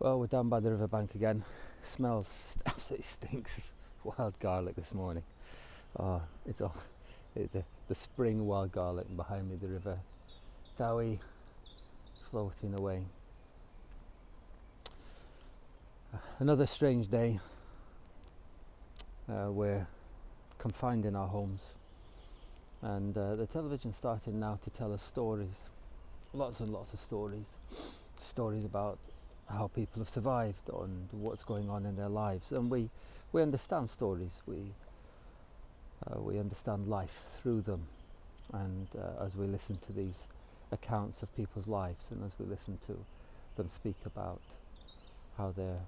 Well, we're down by the riverbank again. Smells absolutely stinks of wild garlic this morning. Oh, it's all the spring wild garlic, and behind me the river Dowie floating away. Another strange day. We're confined in our homes, and the television's starting now to tell us stories, lots and lots of stories about how people have survived and what's going on in their lives. And we understand stories, we understand life through them, and as we listen to these accounts of people's lives, and as we listen to them speak about how they're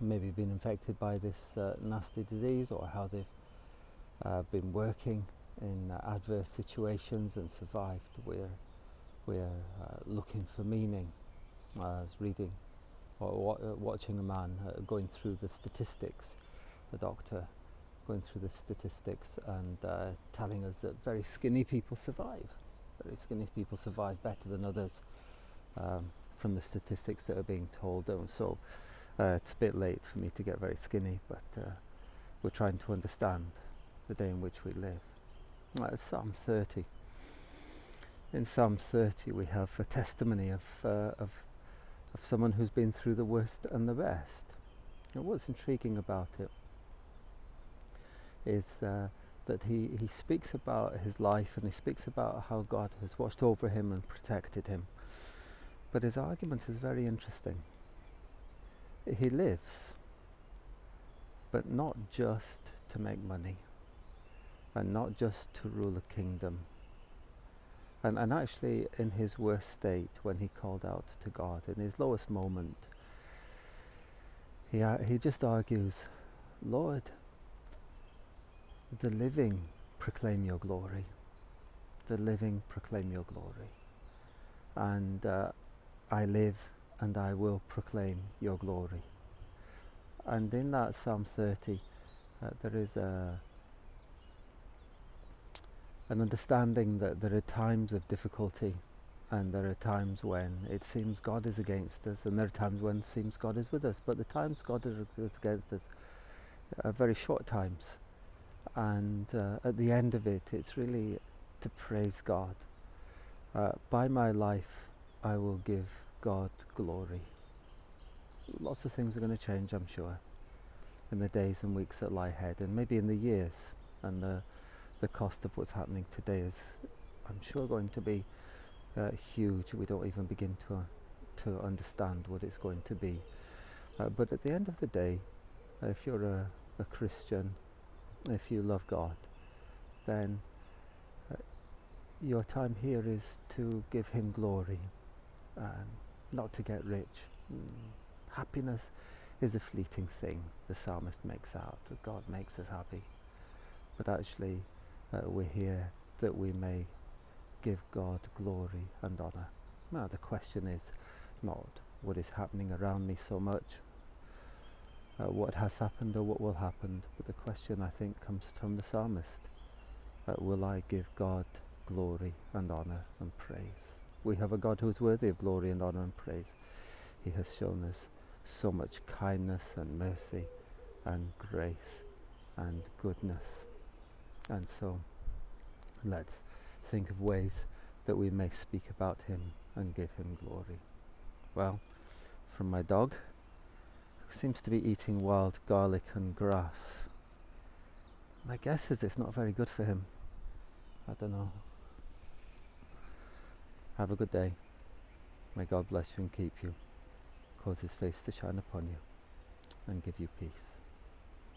maybe been infected by this nasty disease, or how they've been working in adverse situations and survived, we're looking for meaning. I was reading or watching a man going through the statistics, a doctor going through the statistics and telling us that very skinny people survive. Very skinny people survive better than others from the statistics that are being told. So it's a bit late for me to get very skinny, but we're trying to understand the day in which we live. It's Psalm 30. In Psalm 30 we have a testimony of someone who's been through the worst and the best. And what's intriguing about it is that he speaks about his life, and he speaks about how God has watched over him and protected him. But his argument is very interesting. He lives, but not just to make money, and not just to rule a kingdom. And actually, in his worst state, when he called out to God, in his lowest moment, he just argues, Lord, the living proclaim your glory. The living proclaim your glory. And I live and I will proclaim your glory. And in that Psalm 30, there is an understanding that there are times of difficulty, and there are times when it seems God is against us, and there are times when it seems God is with us. But the times God is against us are very short times, and at the end of it, it's really to praise God. By my life, I will give God glory. Lots of things are going to change, I'm sure, in the days and weeks that lie ahead, and maybe in the years, and the cost of what's happening today is, I'm sure, going to be huge. We don't even begin to understand what it's going to be. But at the end of the day, if you're a Christian, if you love God, then your time here is to give him glory, not to get rich. Happiness is a fleeting thing, the psalmist makes out. God makes us happy. But actually, we're here that we may give God glory and honour. Now the question is not what is happening around me so much, what has happened or what will happen, but the question, I think, comes from the psalmist. Will I give God glory and honour and praise? We have a God who is worthy of glory and honour and praise. He has shown us so much kindness and mercy and grace and goodness. And so let's think of ways that we may speak about him and give him glory. Well, from my dog, who seems to be eating wild garlic and grass, my guess is it's not very good for him. I don't know. Have a good day. May God bless you and keep you, cause his face to shine upon you, and give you peace.